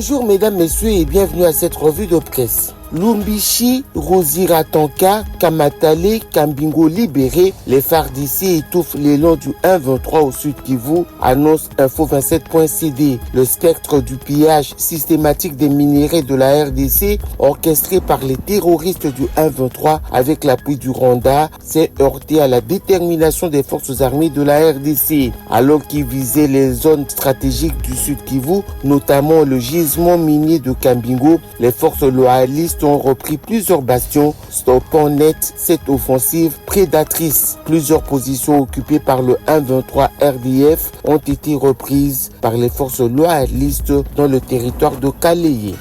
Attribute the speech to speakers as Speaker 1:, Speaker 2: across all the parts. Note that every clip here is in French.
Speaker 1: Bonjour mesdames, messieurs et bienvenue à cette revue de presse. Lumbishi, Rosiratanka, Kamatale, Kambingo libérés, les FARDC étouffent l'élan du 1-23 au sud Kivu, annonce Info27.cd. Le spectre du pillage systématique des minéraux de la RDC, orchestré par les terroristes du 1-23 avec l'appui du Rwanda, s'est heurté à la détermination des forces armées de la RDC, alors qu'ils visaient les zones stratégiques du sud Kivu, notamment le gisement minier de Kambingo. Les forces loyalistes ont repris plusieurs bastions, stoppant net cette offensive prédatrice. Plusieurs positions occupées par le 1-23 RDF ont été reprises par les forces loyalistes dans le territoire de Kaleye.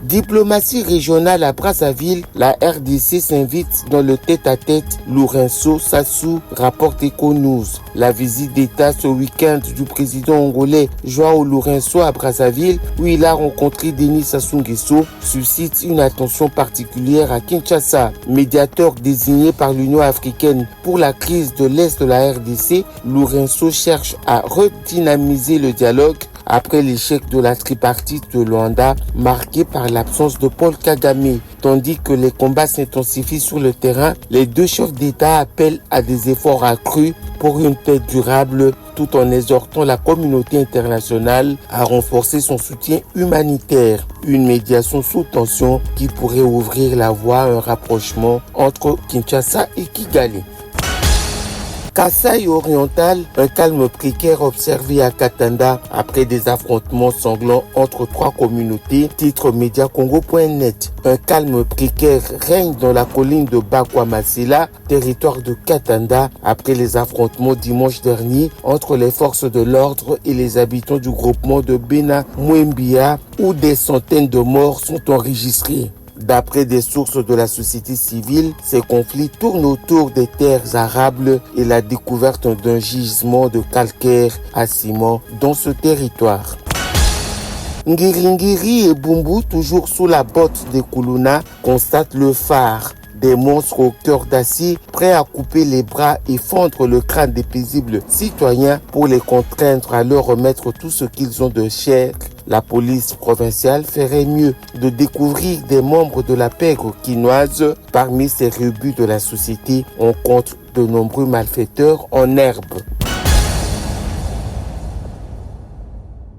Speaker 1: Diplomatie régionale à Brazzaville, la RDC s'invite dans le tête-à-tête Lourenço Sassou, rapporte Econews. La visite d'État ce week-end du président angolais João Lourenço à Brazzaville, où il a rencontré Denis Sassou Nguesso, suscite une attention particulière à Kinshasa. Médiateur désigné par l'Union africaine pour la crise de l'Est de la RDC, Lourenço cherche à redynamiser le dialogue après l'échec de la tripartite de Luanda, marqué par l'absence de Paul Kagame. Tandis que les combats s'intensifient sur le terrain, les deux chefs d'État appellent à des efforts accrus pour une paix durable, tout en exhortant la communauté internationale à renforcer son soutien humanitaire. Une médiation sous tension qui pourrait ouvrir la voie à un rapprochement entre Kinshasa et Kigali. Kasaï oriental, un calme précaire observé à Katanda après des affrontements sanglants entre trois communautés, titre Mediacongo.net. Un calme précaire règne dans la colline de Bakwa-Masila, territoire de Katanda, après les affrontements dimanche dernier entre les forces de l'ordre et les habitants du groupement de Bena Mwembia, où des centaines de morts sont enregistrés. D'après des sources de la société civile, ces conflits tournent autour des terres arables et la découverte d'un gisement de calcaire à ciment dans ce territoire. Ngiringiri et Bumbu, toujours sous la botte des Kuluna, constatent le phare. Des monstres au cœur d'acier, prêts à couper les bras et fendre le crâne des paisibles citoyens pour les contraindre à leur remettre tout ce qu'ils ont de cher. La police provinciale ferait mieux de découvrir des membres de la pègre quinoise. Parmi ces rebuts de la société, on compte de nombreux malfaiteurs en herbe.